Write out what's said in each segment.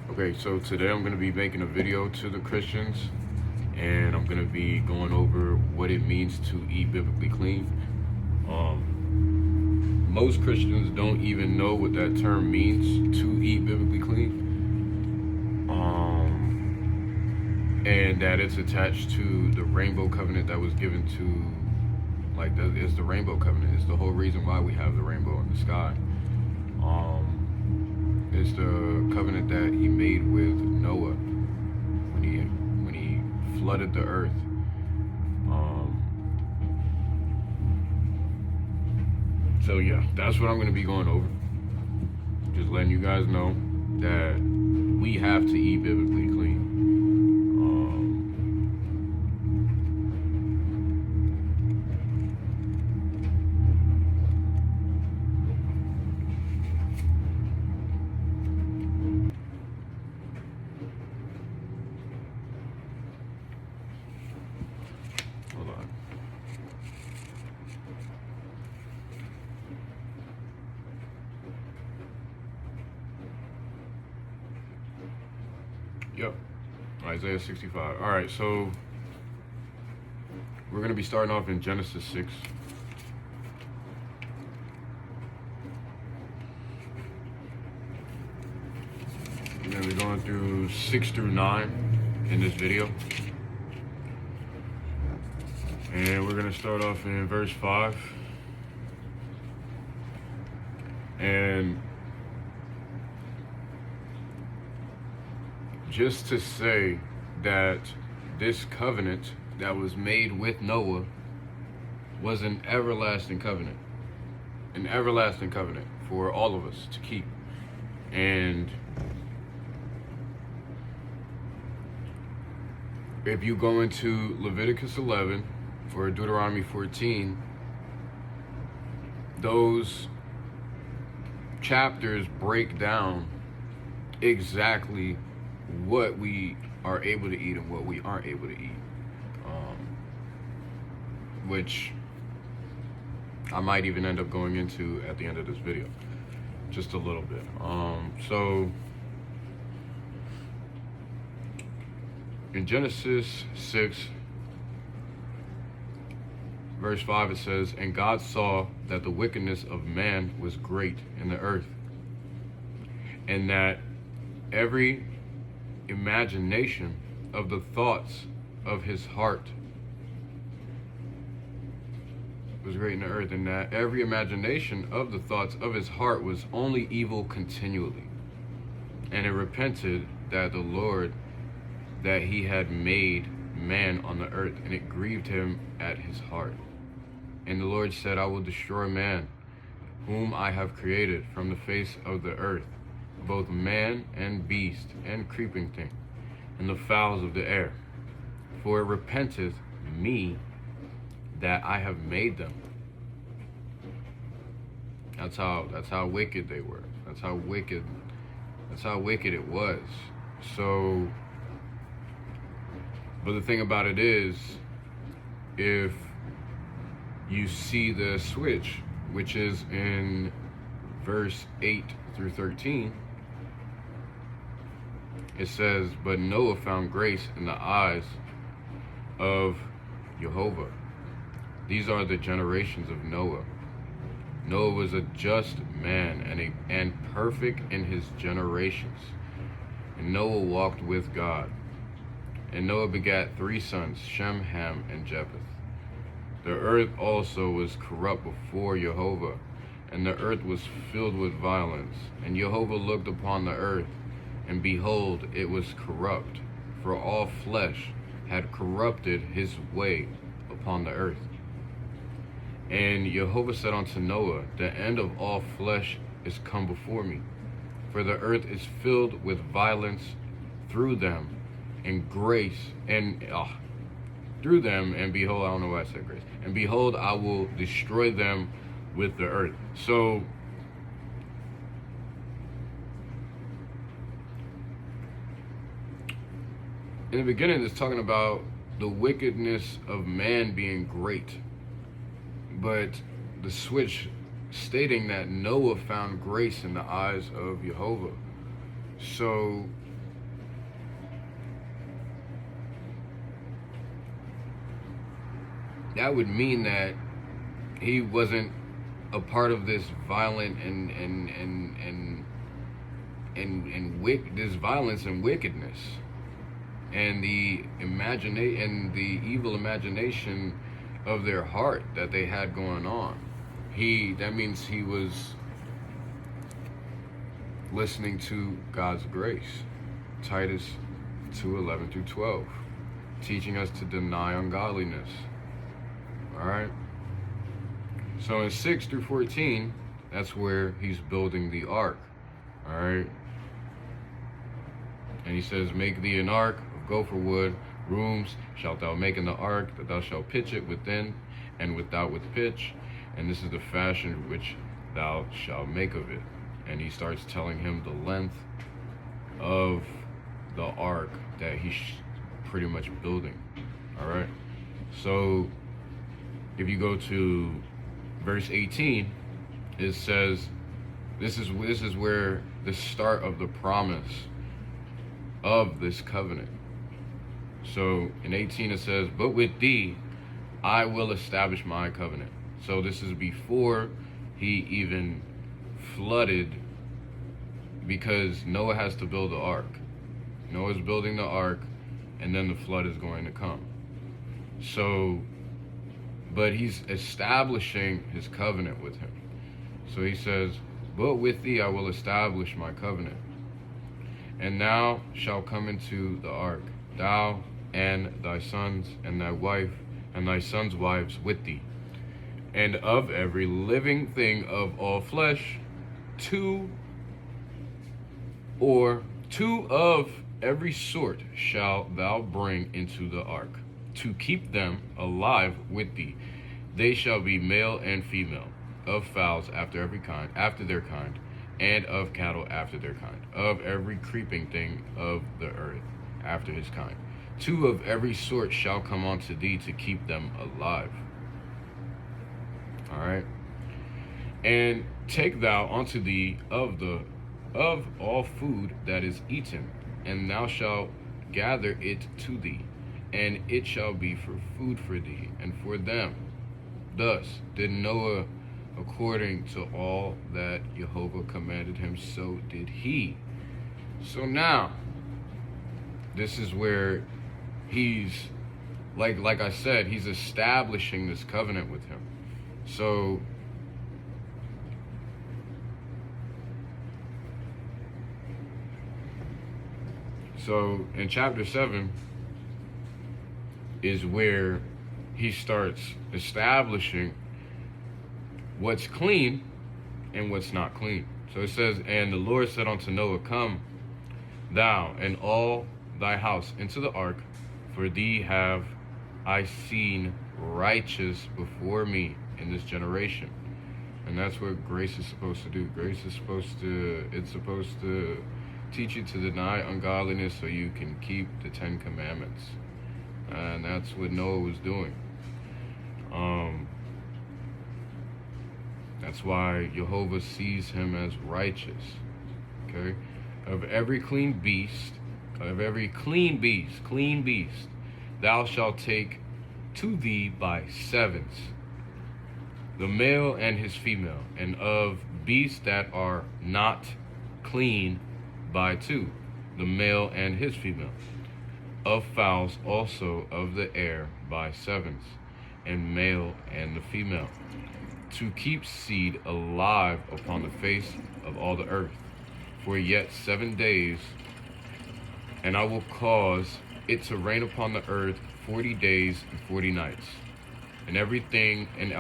Okay, so today I'm going to be making a video to the Christians, and I'm going to be going over what it means to eat biblically clean. Most Christians don't even know what that term means, to eat biblically clean, and that it's attached to the rainbow covenant that was given to, it's the rainbow covenant. It's the whole reason why we have the rainbow in the sky. It's the covenant that he made with Noah when he flooded the earth. So yeah, that's what I'm going to be going over. Just letting you guys know that we have to eat biblically clean. Hold on. Yep, Isaiah 65. All right, so we're going to be starting off in Genesis 6. We're going to be going through 6 through 9 in this video. And we're going to start off in verse 5. And just to say that this covenant that was made with Noah was an everlasting covenant for all of us to keep. And if you go into Leviticus 11 or Deuteronomy 14, those chapters break down exactly what we are able to eat and what we aren't able to eat, which I might even end up going into at the end of this video, just a little bit. So in Genesis 6, verse 5, it says, "And God saw that the wickedness of man was great in the earth, and that every imagination of the thoughts of his heart was great in the earth, and that every imagination of the thoughts of his heart was only evil continually. And it repented that the Lord that he had made man on the earth, and it grieved him at his heart. And the Lord said, I will destroy man, whom I have created from the face of the earth, both man and beast and creeping thing, and the fowls of the air. For it repenteth me that I have made them." That's how wicked they were. That's how wicked it was. So, but the thing about it is, if you see the switch, which is in verse 8 through 13, it says, "But Noah found grace in the eyes of Jehovah." These are the generations of Noah. Noah was a just man and perfect in his generations. And Noah walked with God. And Noah begat 3 sons, Shem, Ham, and Japheth. The earth also was corrupt before Jehovah, and the earth was filled with violence. And Jehovah looked upon the earth, and behold, it was corrupt, for all flesh had corrupted his way upon the earth. And Jehovah said unto Noah, The end of all flesh is come before me, for the earth is filled with violence through them, and grace, and through them, and behold, I don't know why I said grace, and behold, I will destroy them with the earth. So in the beginning, it's talking about the wickedness of man being great, but the switch stating that Noah found grace in the eyes of Jehovah. So that would mean that he wasn't a part of this violent this violence and wickedness and the evil imagination of their heart that they had going on. That means he was listening to God's grace. Titus 2:11-12, teaching us to deny ungodliness. All right. So in 6-14, that's where he's building the ark. All right. And he says, make thee an ark of gopher wood, rooms shalt thou make in the ark, that thou shalt pitch it within and without with pitch, and this is the fashion which thou shalt make of it. And he starts telling him the length of the ark that he's pretty much building. All right. So if you go to verse 18, it says, this is where the start of the promise of this covenant. So in 18 it says, but with thee I will establish my covenant. So this is before he even flooded, because Noah has to build the ark. Noah's building the ark, and then the flood is going to come. So, but he's establishing his covenant with him. So he says, but with thee I will establish my covenant. And thou shalt come into the ark, thou and thy sons and thy wife and thy sons' wives with thee. And of every living thing of all flesh, two of every sort shalt thou bring into the ark, to keep them alive with thee. They shall be male and female, of fowls after their kind, and of cattle after their kind, of every creeping thing of the earth after his kind. Two of every sort shall come unto thee to keep them alive. All right. And take thou unto thee of all food that is eaten, and thou shalt gather it to thee, and it shall be for food for thee and for them. Thus did Noah according to all that Jehovah commanded him, so did he. So now, this is where he's, like I said, he's establishing this covenant with him. So in chapter 7 is where he starts establishing what's clean and what's not clean. So it says, and the Lord said unto Noah, come thou and all thy house into the ark, for thee have I seen righteous before me in this generation. And that's what grace is supposed to do. Grace is supposed to teach you to deny ungodliness so you can keep the 10 commandments. And that's what Noah was doing. That's why Jehovah sees him as righteous. Okay? Of every clean beast, thou shalt take to thee by sevens, the male and his female, and of beasts that are not clean by two, the male and his female, of fowls also of the air by sevens, and male and the female, to keep seed alive upon the face of all the earth, for yet 7 days, and I will cause it to rain upon the earth 40 days and 40 nights. And everything and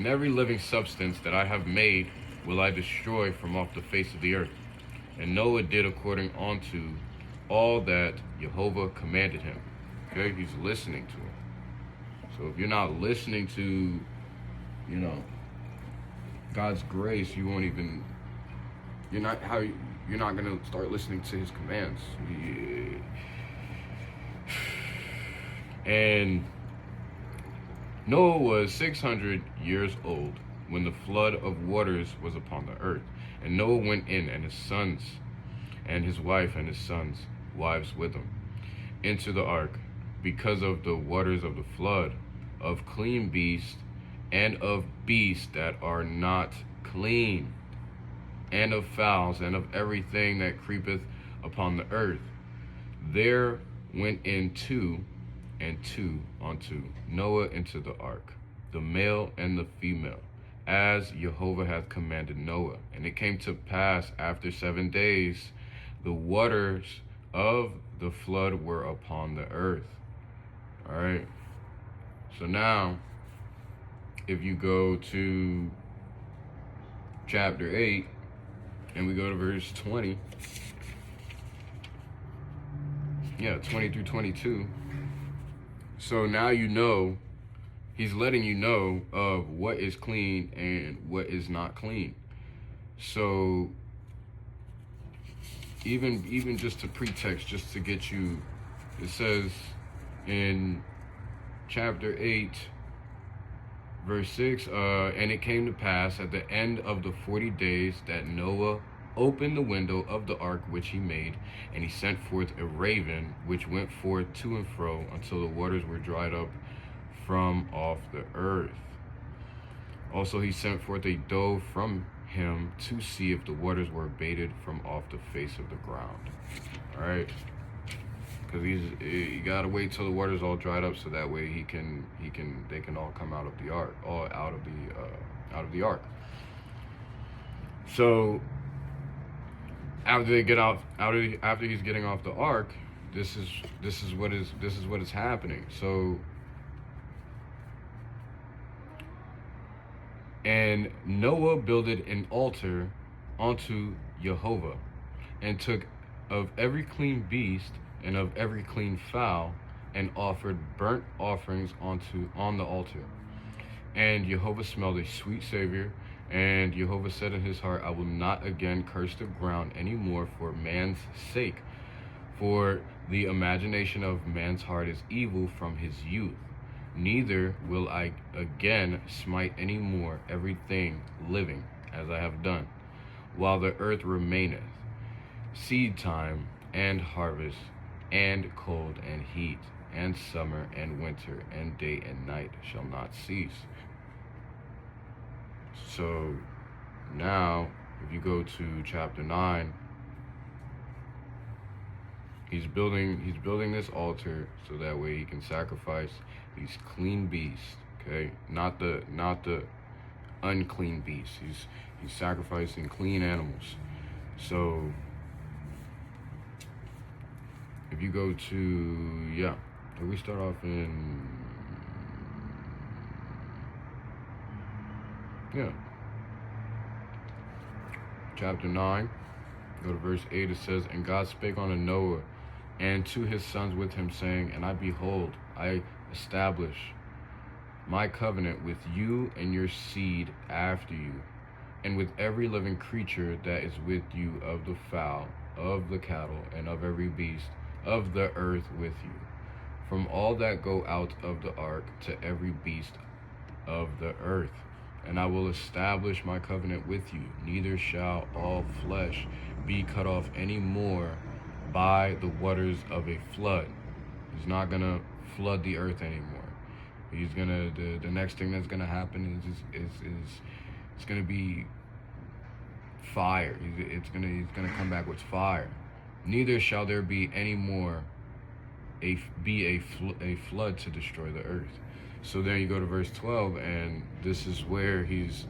every living substance that I have made will I destroy from off the face of the earth. And Noah did according unto all that Jehovah commanded him. Okay, he's listening to him. So if you're not listening to, God's grace, you're not gonna start listening to his commands. And Noah was 600 years old when the flood of waters was upon the earth. And Noah went in, and his sons, and his wife, and his sons' wives with him, into the ark, because of the waters of the flood of clean beasts, and of beasts that are not clean, and of fowls, and of everything that creepeth upon the earth. There went in two and two unto Noah into the ark, the male and the female, as Jehovah hath commanded Noah. And it came to pass after 7 days, the waters of the flood were upon the earth. All right. So now, if you go to chapter 8, and we go to verse 20, 20 through 22. So now you know, he's letting you know of what is clean and what is not clean. So even just to pretext, just to get you, it says in chapter 8, verse 6, and it came to pass at the end of the 40 days that Noah opened the window of the ark which he made, and he sent forth a raven, which went forth to and fro until the waters were dried up from off the earth. Also he sent forth a dove from him to see if the waters were abated from off the face of the ground. All right, because you gotta wait till the waters all dried up, so that way they can all come out of the ark, out of the ark. So after they get out, after he's getting off the ark, this is what is happening. So, and Noah builded an altar unto Jehovah, and took of every clean beast and of every clean fowl, and offered burnt offerings on the altar. And Jehovah smelled a sweet savor. And Jehovah said in his heart, I will not again curse the ground any more for man's sake, for the imagination of man's heart is evil from his youth. Neither will I again smite any more everything living, as I have done, while the earth remaineth. Seed time and harvest, and cold and heat, and summer and winter, and day and night shall not cease. So now, if you go to chapter 9, he's building this altar so that way he can sacrifice these clean beasts, okay? Not the unclean beasts. He's sacrificing clean animals. So if you go to, we start off in, chapter 9, go to verse 8, it says, And God spake unto Noah and to his sons with him, saying, And I behold, I establish my covenant with you and your seed after you, and with every living creature that is with you, of the fowl, of the cattle, and of every beast of the earth with you, from all that go out of the ark to every beast of the earth. And I will establish my covenant with you, neither shall all flesh be cut off any more by the waters of a flood. He's not gonna flood the earth anymore. He's gonna, the next thing that's gonna happen is it's gonna be fire. He's gonna come back with fire. Neither shall there be any more a flood to destroy the earth. So then you go to verse 12, and this is where he's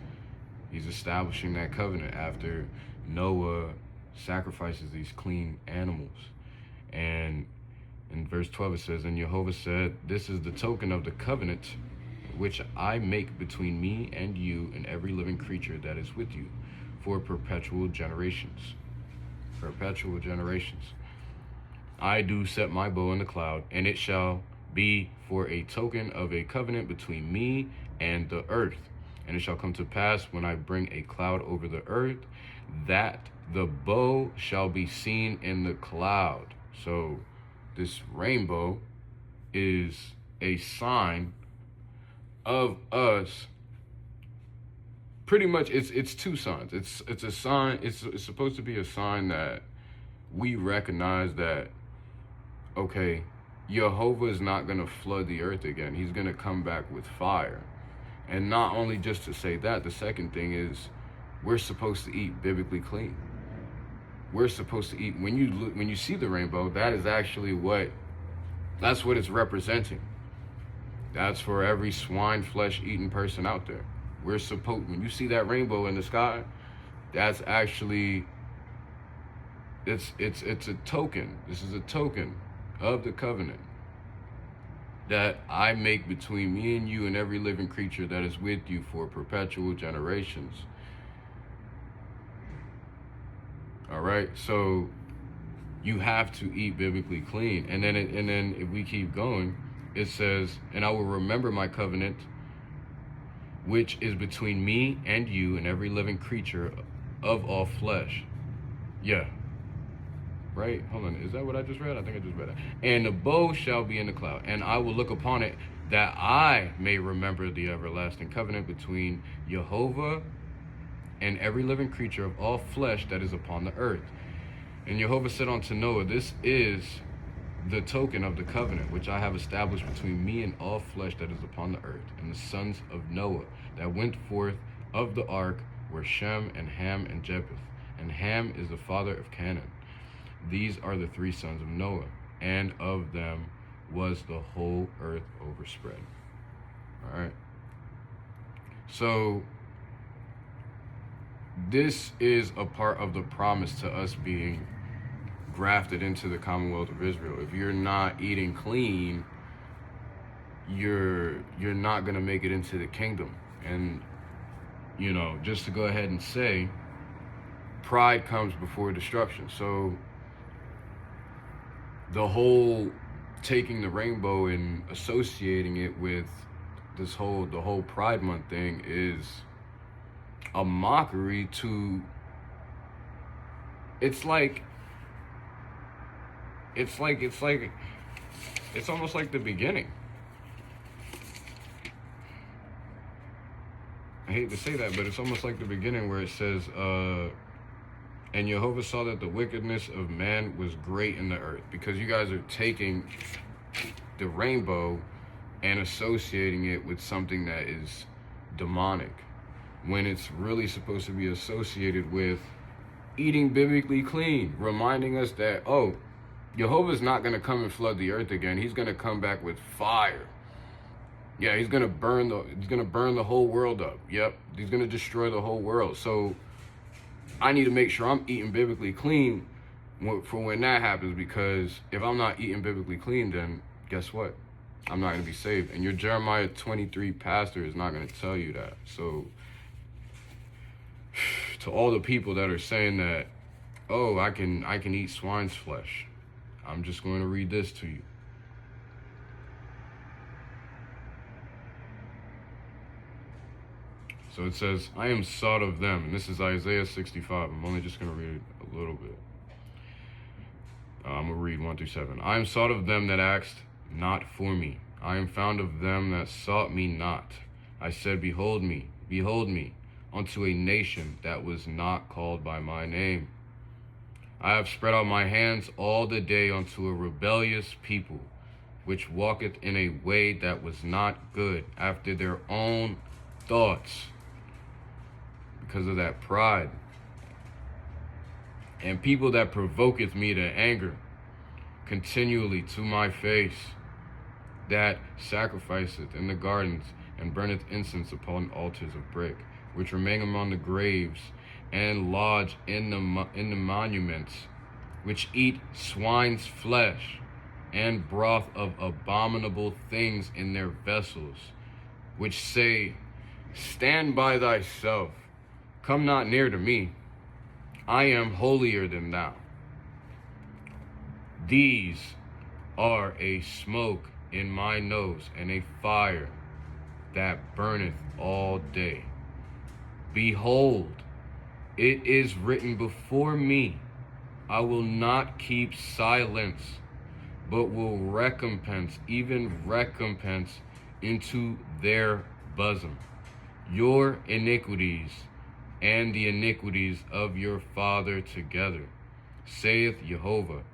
establishing that covenant after Noah sacrifices these clean animals. And in verse 12 it says, And Jehovah said, This is the token of the covenant which I make between me and you and every living creature that is with you, for perpetual generations. Perpetual generations. I do set my bow in the cloud, and it shall be for a token of a covenant between me and the earth. And it shall come to pass, when I bring a cloud over the earth, that the bow shall be seen in the cloud. So this rainbow is a sign of us. Pretty much it's two signs. It's a sign, it's supposed to be a sign that we recognize that, okay, Jehovah is not going to flood the earth again. He's going to come back with fire. And not only just to say that, the second thing is we're supposed to eat biblically clean. We're supposed to eat, when you see the rainbow, that is actually that's what it's representing. That's for every swine flesh eating person out there. When you see that rainbow in the sky, that's actually, it's a token. This is a token of the covenant that I make between me and you and every living creature that is with you for perpetual generations. All right, so you have to eat biblically clean. And then if we keep going, it says, and I will remember my covenant, which is between me and you and every living creature of all flesh. Yeah. Right? Hold on. Is that what I just read? I think I just read it. And the bow shall be in the cloud, and I will look upon it, that I may remember the everlasting covenant between Jehovah and every living creature of all flesh that is upon the earth. And Jehovah said unto Noah, this is the token of the covenant which I have established between me and all flesh that is upon the earth. And the sons of Noah that went forth of the ark were Shem and Ham and Japheth. And Ham is the father of Canaan. These are the three sons of Noah, and of them was the whole earth overspread. All right. So this is a part of the promise to us being grafted into the Commonwealth of Israel. If you're not eating clean, you're not going to make it into the kingdom. And, you know, just to go ahead and say, pride comes before destruction. So the whole taking the rainbow and associating it with the whole Pride Month thing is a mockery to, it's almost like the beginning. I hate to say that, but it's almost like the beginning where it says, and Jehovah saw that the wickedness of man was great in the earth. Because you guys are taking the rainbow and associating it with something that is demonic, when it's really supposed to be associated with eating biblically clean, reminding us that, oh, Jehovah's not going to come and flood the earth again. He's going to come back with fire. Yeah, he's going to burn the whole world up. Yep, he's going to destroy the whole world. So I need to make sure I'm eating biblically clean for when that happens, because if I'm not eating biblically clean, then guess what? I'm not going to be saved. And your Jeremiah 23 pastor is not going to tell you that. So to all the people that are saying that, oh, I can eat swine's flesh, I'm just going to read this to you. So it says, I am sought of them. And this is Isaiah 65. I'm only just going to read a little bit. I'm going to read 1 through 7. I am sought of them that asked not for me. I am found of them that sought me not. I said, behold me, unto a nation that was not called by my name. I have spread out my hands all the day unto a rebellious people, which walketh in a way that was not good, after their own thoughts, because of that pride. And people that provoketh me to anger continually to my face, that sacrificeth in the gardens and burneth incense upon altars of brick, which remain among the graves, and lodge in the monuments, which eat swine's flesh, and broth of abominable things in their vessels, which say, stand by thyself, come not near to me, I am holier than thou. These are a smoke in my nose, and a fire that burneth all day. Behold, it is written before me, I will not keep silence, but will recompense, even recompense into their bosom your iniquities and the iniquities of your father together, saith Jehovah,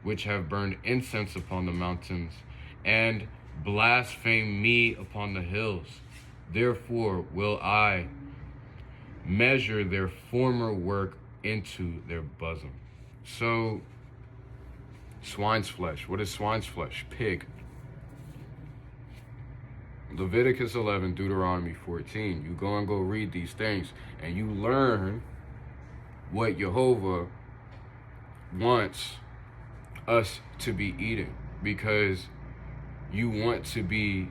which have burned incense upon the mountains, and blaspheme me upon the hills. Therefore will I measure their former work into their bosom. So, swine's flesh. What is swine's flesh? Pig. Leviticus 11, Deuteronomy 14. You go and go read these things, and you learn what Jehovah wants us to be eating, because you want to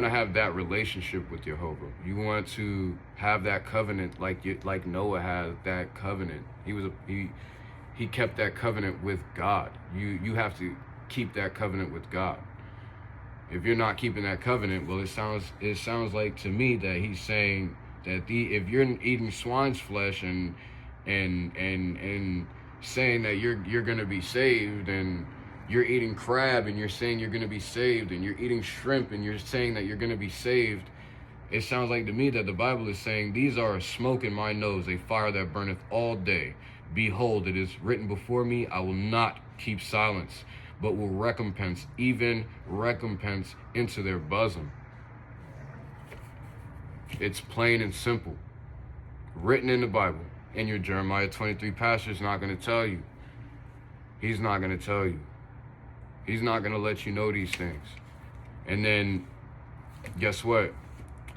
have that relationship with Jehovah. You want to have that covenant like Noah had that covenant. He kept that covenant with God. You have to keep that covenant with God. If you're not keeping that covenant, well, it sounds like to me that he's saying that if you're eating swine's flesh and saying that you're gonna be saved, and you're eating crab and you're saying you're gonna be saved, and you're eating shrimp and you're saying that you're gonna be saved, it sounds like to me that the Bible is saying, these are a smoke in my nose, a fire that burneth all day. Behold, it is written before me, I will not keep silence, but will recompense, even recompense into their bosom. It's plain and simple. Written in the Bible. And your Jeremiah 23 pastor is not going to tell you. He's not going to tell you. He's not going to let you know these things. And then, guess what?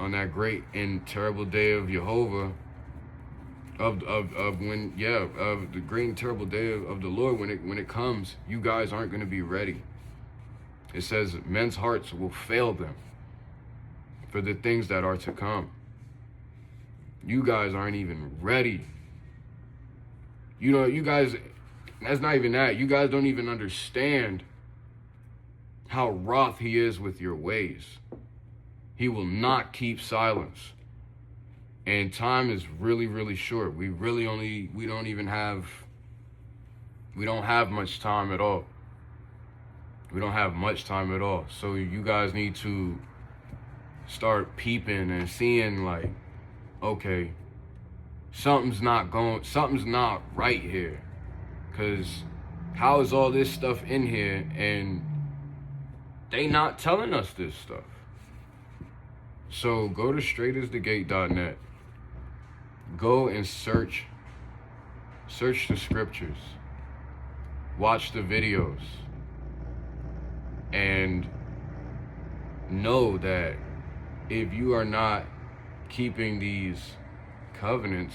On that great and terrible day of Jehovah, of the great and terrible day of the Lord, when it comes, you guys aren't going to be ready. It says men's hearts will fail them for the things that are to come. You guys aren't even ready. You guys, that's not even that. You guys don't even understand how wroth he is with your ways. He will not keep silence. And time is really, really short. We don't have much time at all. We don't have much time at all. So you guys need to start peeping and seeing, like, okay, something's not right here. Because how is all this stuff in here and they not telling us this stuff? So go to straightasthegate.net. Go and search the scriptures. Watch the videos. And know that if you are not keeping these covenants,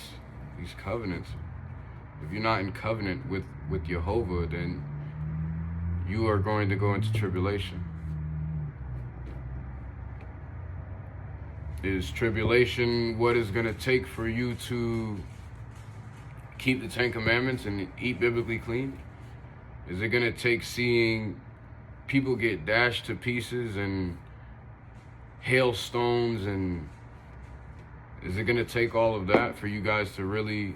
if you're not in covenant with Jehovah, then you are going to go into tribulation. Is tribulation what is going to take for you to keep the 10 Commandments and eat biblically clean? Is it going to take seeing people get dashed to pieces and hailstones, and is it going to take all of that for you guys to really,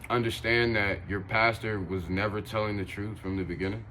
understand that your pastor was never telling the truth from the beginning?